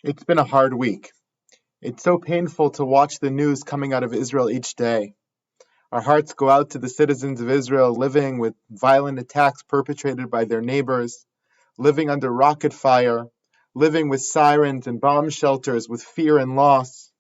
It's been a hard week. It's so painful to watch the news coming out of Israel each day. Our hearts go out to the citizens of Israel living with violent attacks perpetrated by their neighbors, living under rocket fire, living with sirens and bomb shelters with fear and loss.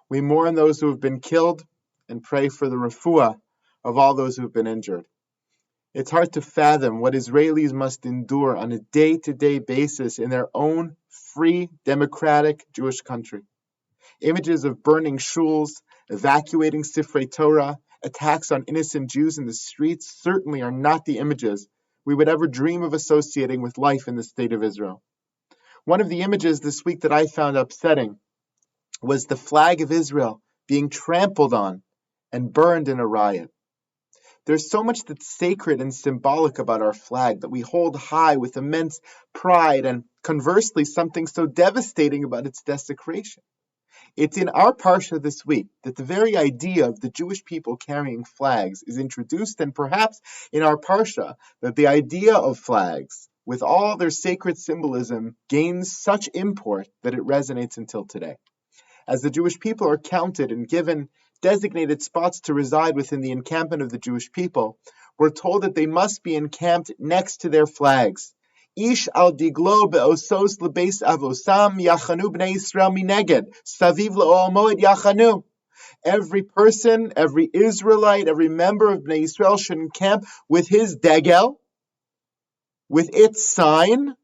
We mourn those who have been killed and pray for the refuah of all those who have been injured. It's hard to fathom what Israelis must endure on a day-to-day basis in their own free, democratic Jewish country. Images of burning shuls, evacuating Sifrei Torah, attacks on innocent Jews in the streets certainly are not the images we would ever dream of associating with life in the state of Israel. One of the images this week that I found upsetting was the flag of Israel being trampled on and burned in a riot. There's so much that's sacred and symbolic about our flag that we hold high with immense pride, and conversely, something so devastating about its desecration. It's in our Parsha this week that the very idea of the Jewish people carrying flags is introduced, and perhaps in our Parsha that the idea of flags, with all their sacred symbolism, gains such import that it resonates until today. As the Jewish people are counted and given designated spots to reside within the encampment of the Jewish people, we're told that they must be encamped next to their flags. Ish al diglo be'osos lebeis avosam yachanu bnei Yisrael mineged saviv le'ol moed yachanu. Every person, every Israelite, every member of Bnei Yisrael should encamp with his degel, with its sign,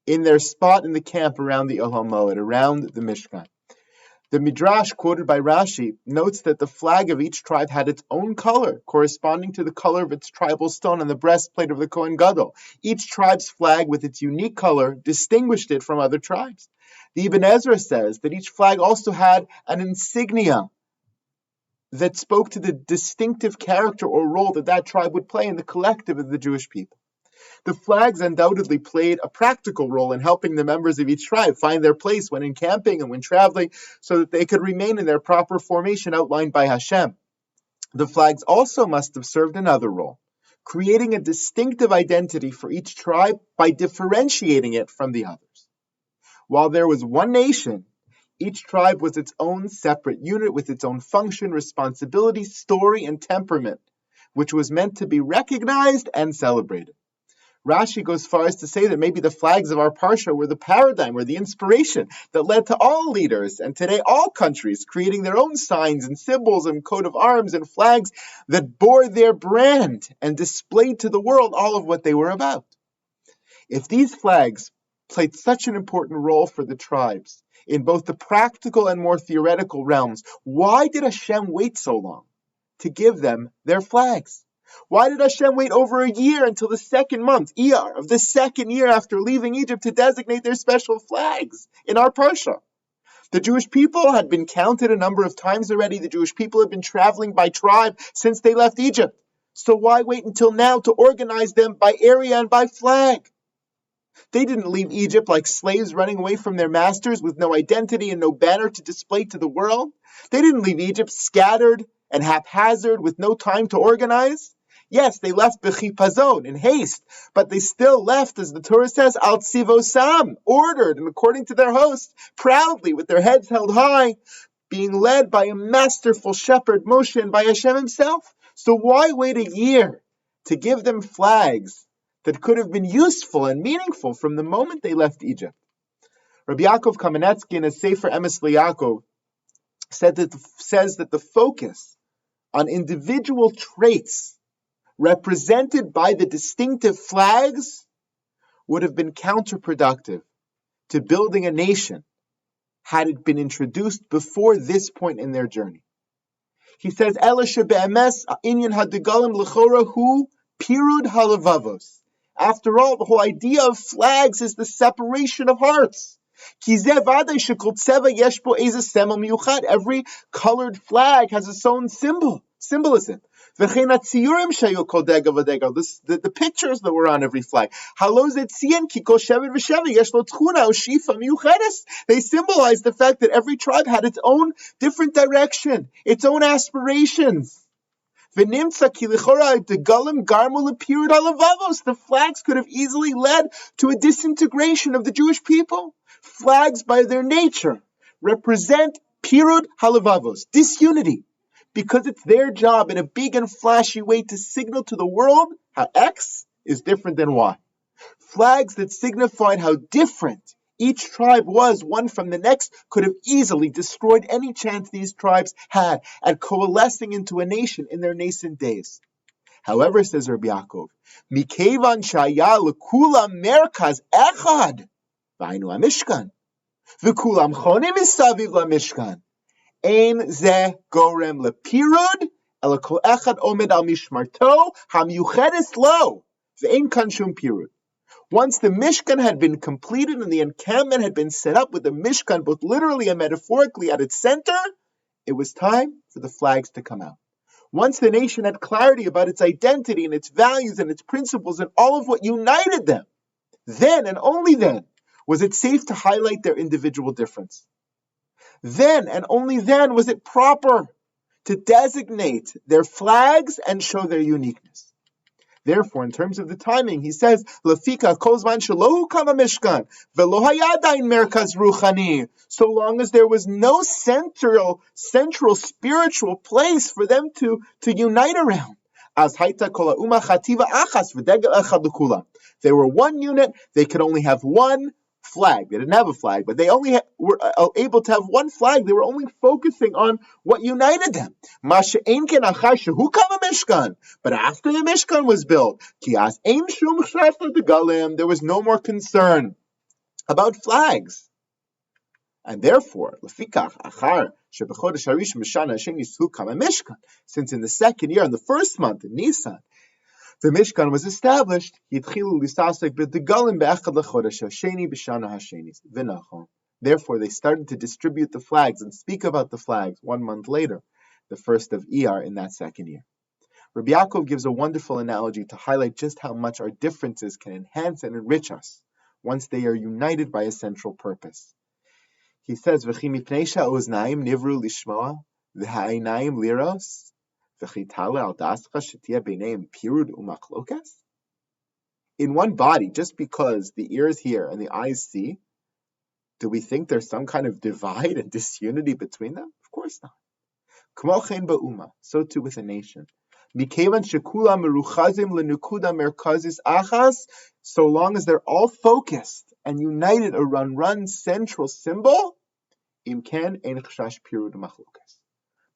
in their spot in the camp around the Ohel Moed, around the Mishkan. The Midrash, quoted by Rashi, notes that the flag of each tribe had its own color, corresponding to the color of its tribal stone on the breastplate of the Kohen Gadol. Each tribe's flag, with its unique color, distinguished it from other tribes. The Ibn Ezra says that each flag also had an insignia that spoke to the distinctive character or role that tribe would play in the collective of the Jewish people. The flags undoubtedly played a practical role in helping the members of each tribe find their place when encamping and when traveling, so that they could remain in their proper formation outlined by Hashem. The flags also must have served another role, creating a distinctive identity for each tribe by differentiating it from the others. While there was one nation, each tribe was its own separate unit with its own function, responsibility, story, and temperament, which was meant to be recognized and celebrated. Rashi goes far as to say that maybe the flags of our Parsha were the paradigm or the inspiration that led to all leaders and today all countries creating their own signs and symbols and coat of arms and flags that bore their brand and displayed to the world all of what they were about. If these flags played such an important role for the tribes in both the practical and more theoretical realms, why did Hashem wait so long to give them their flags? Why did Hashem wait over a year until the second month, Iyar, of the second year after leaving Egypt to designate their special flags in our Parsha? The Jewish people had been counted a number of times already. The Jewish people had been traveling by tribe since they left Egypt. So why wait until now to organize them by area and by flag? They didn't leave Egypt like slaves running away from their masters with no identity and no banner to display to the world. They didn't leave Egypt scattered and haphazard with no time to organize. Yes, they left b'chipazon, in haste, but they still left, as the Torah says, al tzivosam, ordered and according to their host, proudly, with their heads held high, being led by a masterful shepherd, Moshe, and by Hashem himself. So why wait a year to give them flags that could have been useful and meaningful from the moment they left Egypt? Rabbi Yaakov Kamenetsky, in his Sefer Emes LeYaakov, says that the focus on individual traits represented by the distinctive flags would have been counterproductive to building a nation had it been introduced before this point in their journey. He says, Ela shebe'emes inyan hadigalim l'chora hu pirud halavavos. After all, the whole idea of flags is the separation of hearts. Every colored flag has its own symbolism. The pictures that were on every flag. They symbolize the fact that every tribe had its own different direction, its own aspirations. The flags could have easily led to a disintegration of the Jewish people. Flags, by their nature, represent pirud halavavos, disunity, because it's their job in a big and flashy way to signal to the world how X is different than Y. Flags that signified how different each tribe was one from the next could have easily destroyed any chance these tribes had at coalescing into a nation in their nascent days. However, says Rabbi Yaakov, Mikevan shaya lekulam merkaz echad, v'hainu hamishkan, v'kulam chonim misaviv lamishkan, ein ze gorem lepirud, ela kol echad omed al mishmarto, hamyuchedes lo, v'ein kan shum pirud. Once the Mishkan had been completed and the encampment had been set up with the Mishkan both literally and metaphorically at its center, it was time for the flags to come out. Once the nation had clarity about its identity and its values and its principles and all of what united them, then and only then was it safe to highlight their individual difference. Then and only then was it proper to designate their flags and show their uniqueness. Therefore, in terms of the timing, he says, "Lafika kozman shelo kama mishkan velo hayadain merkaz ruchani." So long as there was no central spiritual place for them to unite around. As haita kol ha'uma chativa achas v'degel echad l'kulam. They were one unit. They could only have one flag. They didn't have a flag, but they only were able to have one flag. They were only focusing on what united them. But after the Mishkan was built, there was no more concern about flags. And therefore, since in the second year, in the first month, in Nisan, the Mishkan was established. Therefore, they started to distribute the flags and speak about the flags 1 month later, the first of Iyar in that second year. Rabbi Yaakov gives a wonderful analogy to highlight just how much our differences can enhance and enrich us once they are united by a central purpose. He says, "V'chi mipnei ha'oznaim nivru lishmoa, v'ha'einayim liros, in one body, just because the ears hear and the eyes see, do we think there's some kind of divide and disunity between them? Of course not. So too with a nation. So long as they're all focused and united around one central symbol,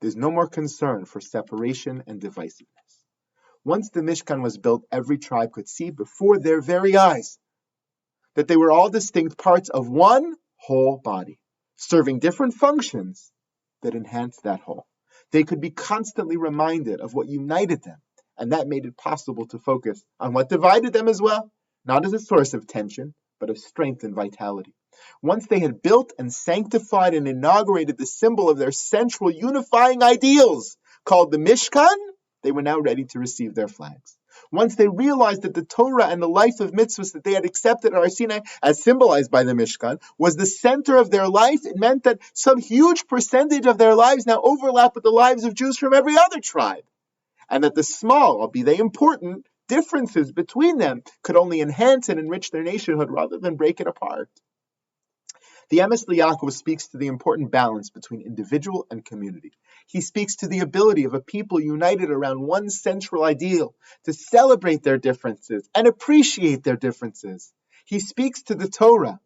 there's no more concern for separation and divisiveness. Once the Mishkan was built, every tribe could see before their very eyes that they were all distinct parts of one whole body, serving different functions that enhanced that whole. They could be constantly reminded of what united them, and that made it possible to focus on what divided them as well, not as a source of tension, but of strength and vitality. Once they had built and sanctified and inaugurated the symbol of their central unifying ideals, called the Mishkan, they were now ready to receive their flags. Once they realized that the Torah and the life of mitzvahs that they had accepted at Har Sinai, as symbolized by the Mishkan, was the center of their life, it meant that some huge percentage of their lives now overlap with the lives of Jews from every other tribe, and that the small, albeit they important, differences between them could only enhance and enrich their nationhood rather than break it apart. The Emes Yaakov speaks to the important balance between individual and community. He speaks to the ability of a people united around one central ideal to celebrate their differences and appreciate their differences. He speaks to the Torah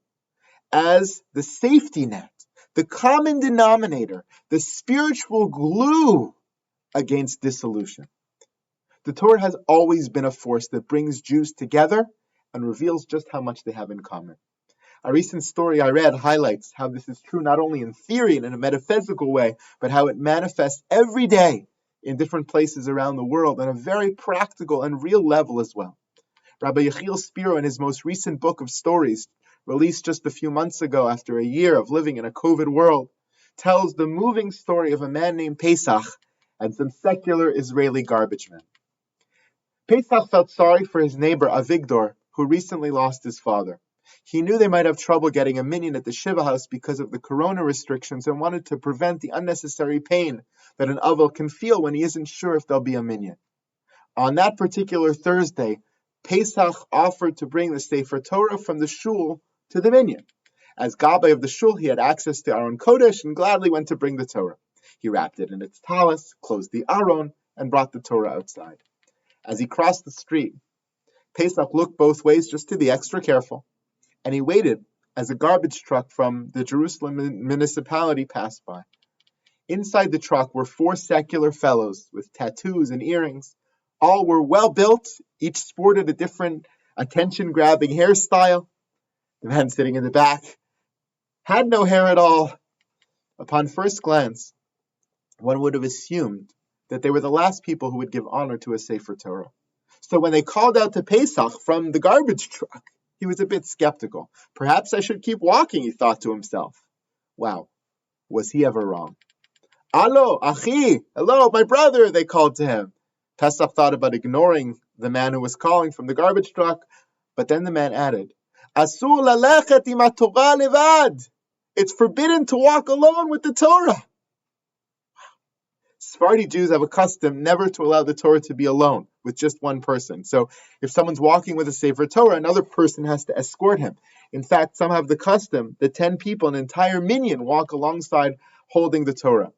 as the safety net, the common denominator, the spiritual glue against dissolution. The Torah has always been a force that brings Jews together and reveals just how much they have in common. A recent story I read highlights how this is true not only in theory and in a metaphysical way, but how it manifests every day in different places around the world on a very practical and real level as well. Rabbi Yechiel Spiro, in his most recent book of stories, released just a few months ago after a year of living in a COVID world, tells the moving story of a man named Pesach and some secular Israeli garbage men. Pesach felt sorry for his neighbor Avigdor, who recently lost his father. He knew they might have trouble getting a minyan at the Shiva house because of the corona restrictions and wanted to prevent the unnecessary pain that an avel can feel when he isn't sure if there'll be a minyan. On that particular Thursday, Pesach offered to bring the Sefer Torah from the shul to the minyan. As Gabbai of the shul, he had access to Aron Kodesh and gladly went to bring the Torah. He wrapped it in its talis, closed the Aron, and brought the Torah outside. As he crossed the street, Pesach looked both ways just to be extra careful, and he waited as a garbage truck from the Jerusalem municipality passed by. Inside the truck were 4 secular fellows with tattoos and earrings. All were well built, each sported a different attention-grabbing hairstyle. The man sitting in the back had no hair at all. Upon first glance, one would have assumed that they were the last people who would give honor to a Sefer Torah. So when they called out to Pesach from the garbage truck, he was a bit skeptical. Perhaps I should keep walking, he thought to himself. Wow, was he ever wrong? Allo, achi, hello, my brother, they called to him. Pesach thought about ignoring the man who was calling from the garbage truck, but then the man added, Asur lalechet im haTorah levad. It's forbidden to walk alone with the Torah. Sephardi Jews have a custom never to allow the Torah to be alone with just one person. So if someone's walking with a Sefer Torah, another person has to escort him. In fact, some have the custom that 10 people, an entire minyan, walk alongside holding the Torah.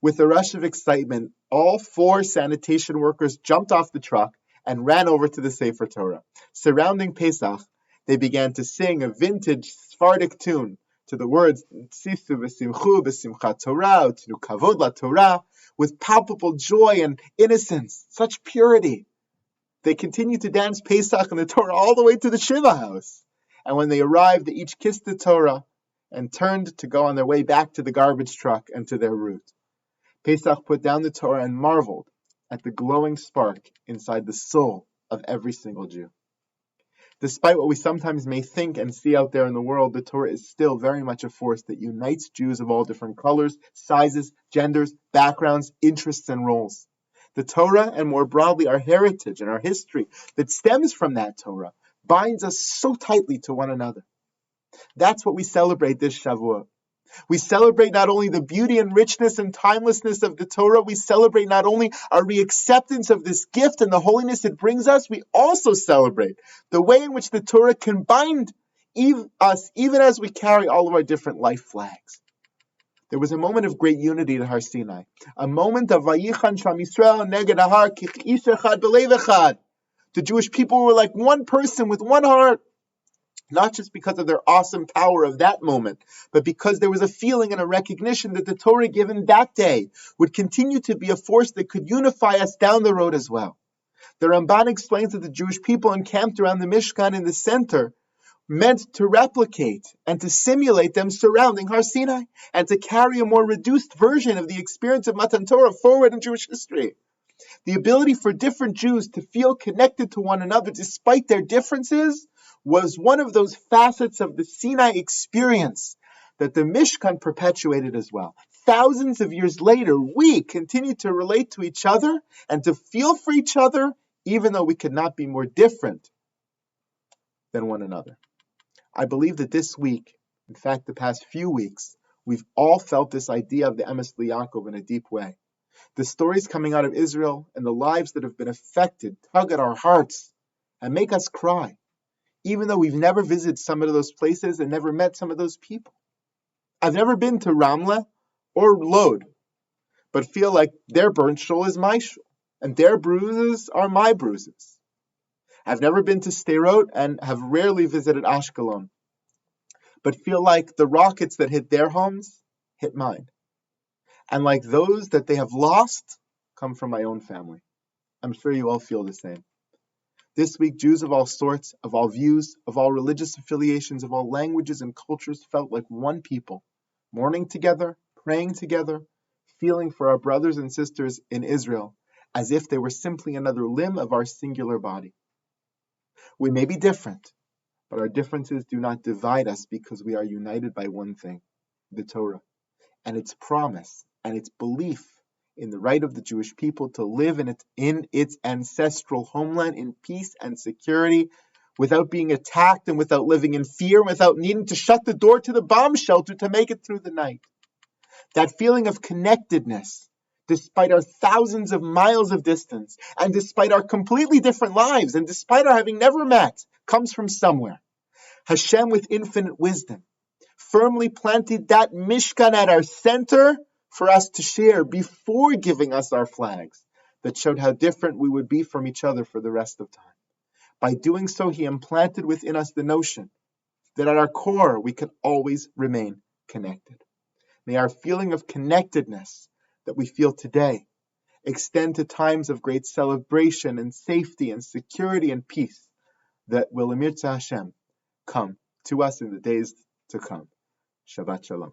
With a rush of excitement, all 4 sanitation workers jumped off the truck and ran over to the Sefer Torah. Surrounding Pesach, they began to sing a vintage Sephardic tune to the words Tzisu v'simchu v'simchat Torah, Utnu kavod la Torah, with palpable joy and innocence, such purity. They continued to dance Pesach and the Torah all the way to the Shiva house. And when they arrived, they each kissed the Torah and turned to go on their way back to the garbage truck and to their route. Pesach put down the Torah and marveled at the glowing spark inside the soul of every single Jew. Despite what we sometimes may think and see out there in the world, the Torah is still very much a force that unites Jews of all different colors, sizes, genders, backgrounds, interests, and roles. The Torah, and more broadly our heritage and our history that stems from that Torah, binds us so tightly to one another. That's what we celebrate this Shavuot. We celebrate not only the beauty and richness and timelessness of the Torah, we celebrate not only our reacceptance of this gift and the holiness it brings us, we also celebrate the way in which the Torah can bind us even as we carry all of our different life flags. There was a moment of great unity at Har Sinai, a moment of Vayichan Sham Yisrael neged Ahar kich ish echad b'lev echad. The Jewish people were like one person with one heart. Not just because of their awesome power of that moment, but because there was a feeling and a recognition that the Torah given that day would continue to be a force that could unify us down the road as well. The Ramban explains that the Jewish people encamped around the Mishkan in the center meant to replicate and to simulate them surrounding Har Sinai and to carry a more reduced version of the experience of Matan Torah forward in Jewish history. The ability for different Jews to feel connected to one another despite their differences was one of those facets of the Sinai experience that the Mishkan perpetuated as well. Thousands of years later, we continue to relate to each other and to feel for each other, even though we could not be more different than one another. I believe that this week, in fact, the past few weeks, we've all felt this idea of the Emes L'Yaakov in a deep way. The stories coming out of Israel and the lives that have been affected tug at our hearts and make us cry, even though we've never visited some of those places and never met some of those people. I've never been to Ramla or Lod, but feel like their burnt shul is my shul, and their bruises are my bruises. I've never been to Sderot and have rarely visited Ashkelon, but feel like the rockets that hit their homes hit mine. And like those that they have lost come from my own family. I'm sure you all feel the same. This week, Jews of all sorts, of all views, of all religious affiliations, of all languages and cultures felt like one people, mourning together, praying together, feeling for our brothers and sisters in Israel, as if they were simply another limb of our singular body. We may be different, but our differences do not divide us because we are united by one thing, the Torah, and its promise and its belief in the right of the Jewish people to live in its ancestral homeland in peace and security without being attacked and without living in fear, without needing to shut the door to the bomb shelter to make it through the night. That feeling of connectedness, despite our thousands of miles of distance, and despite our completely different lives, and despite our having never met, comes from somewhere. Hashem, with infinite wisdom, firmly planted that Mishkan at our center for us to share before giving us our flags that showed how different we would be from each other for the rest of time. By doing so, he implanted within us the notion that at our core we can always remain connected. May our feeling of connectedness that we feel today extend to times of great celebration and safety and security and peace that will, Emirza Hashem, come to us in the days to come. Shabbat Shalom.